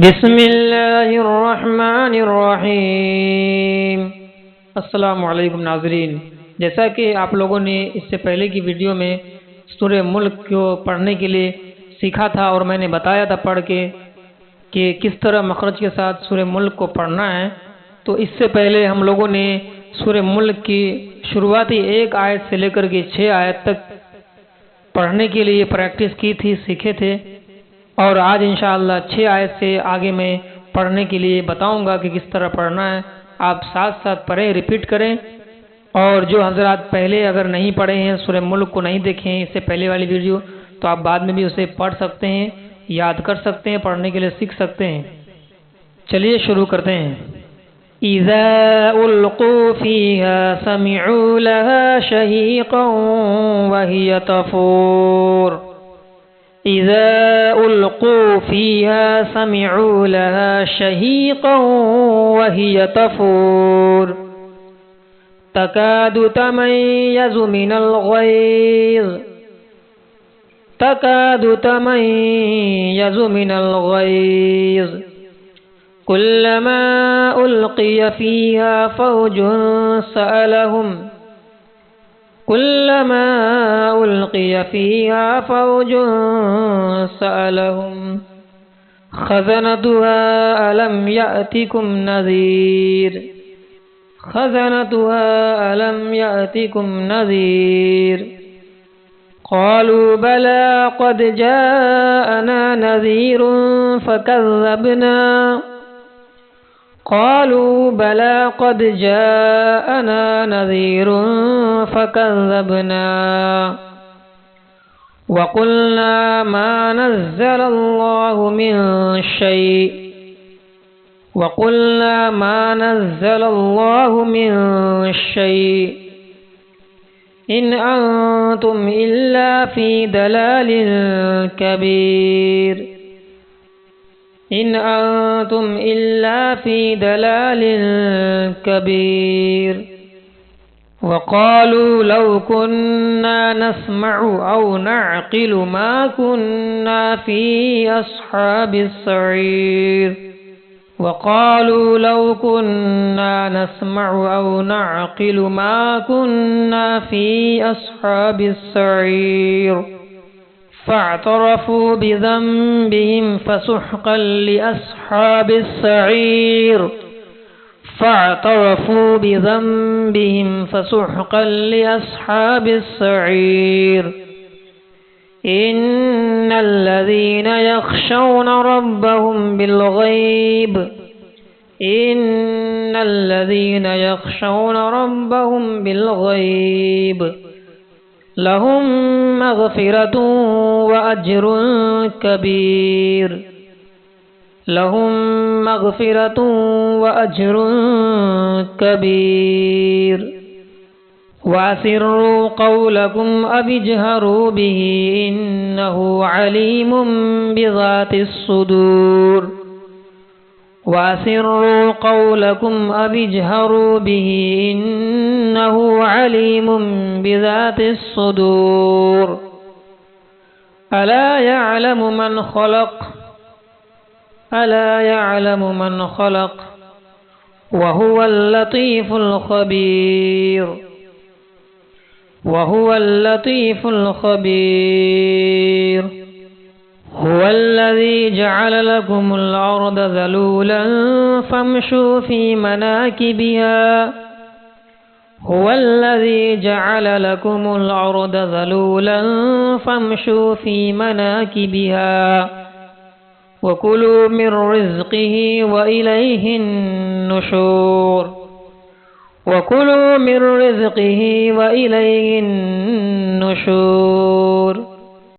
بسم اللہ الرحمن الرحیم۔ السلام علیکم ناظرین، جیسا کہ آپ لوگوں نے اس سے پہلے کی ویڈیو میں سورہ ملک کو پڑھنے کے لیے سیکھا تھا اور میں نے بتایا تھا پڑھ کے کہ کس طرح مخرج کے ساتھ سورہ ملک کو پڑھنا ہے، تو اس سے پہلے ہم لوگوں نے سورہ ملک کی شروعاتی 1 آیت سے لے کر کے 6 آیت تک پڑھنے کے لیے پریکٹس کی تھی، سیکھے تھے، اور آج انشاءاللہ 6 آیت سے آگے میں پڑھنے کے لیے بتاؤں گا کہ کس طرح پڑھنا ہے۔ آپ ساتھ ساتھ پڑھیں، ریپیٹ کریں، اور جو حضرات پہلے اگر نہیں پڑھے ہیں، سورہ ملک کو نہیں دیکھے ہیں اس سے پہلے والی ویڈیو، تو آپ بعد میں بھی اسے پڑھ سکتے ہیں، یاد کر سکتے ہیں، پڑھنے کے لیے سیکھ سکتے ہیں۔ چلیے شروع کرتے ہیں۔ اِذَا أُلْقُوا فِيهَا سَمِعُوا لَهَا شَهِيقًا وَهِيَ تَفُورُ۔ إِذَا أُلْقُوا فِيهَا سَمِعُوا لَهَا شَهِيقًا وَهِيَ تَفُورُ تَكَادُ تَمَيَّزُ مِنَ الْغَيْظِ كُلَّمَا أُلْقِيَ فِيهَا فَوْجٌ سَأَلَهُمْ خَزَنَتُهَا أَلَمْ يَأْتِكُمْ نَذِيرٌ قَالُوا بَلَى قَدْ جَاءَنَا نَذِيرٌ فَكَذَّبْنَا وَقُلْنَا مَا نَزَّلَ اللَّهُ مِن شَيْءٍ إِنْ أَنْتُمْ إِلَّا فِي ضَلَالٍ كَبِيرٍ وَقَالُوا لَوْ كُنَّا نَسْمَعُ أَوْ نَعْقِلُ مَا كُنَّا فِي أَصْحَابِ السَّعِيرِ فَاعْتَرَفُوا بِذَنبِهِمْ فَسُحْقًا لِأَصْحَابِ السَّعِيرِ إِنَّ الَّذِينَ يَخْشَوْنَ رَبَّهُم بِالْغَيْبِ لَهُم مَّغْفِرَةٌ وَأَجْرٌ كَبِيرٌ وَأَسِرُّوا قَوْلَكُمْ أَوِ اجْهَرُوا بِهِ إِنَّهُ عَلِيمٌ بِذَاتِ الصُّدُورِ أَلَا يَعْلَمُ مَنْ خَلَقَ وَهُوَ اللَّطِيفُ الْخَبِيرُ هُوَ الَّذِي جَعَلَ لَكُمُ الْأَرْضَ ذَلُولًا فَامْشُوا فِي مَنَاكِبِهَا وَكُلُوا مِن رِّزْقِهِ وَإِلَيْهِ النُّشُورُ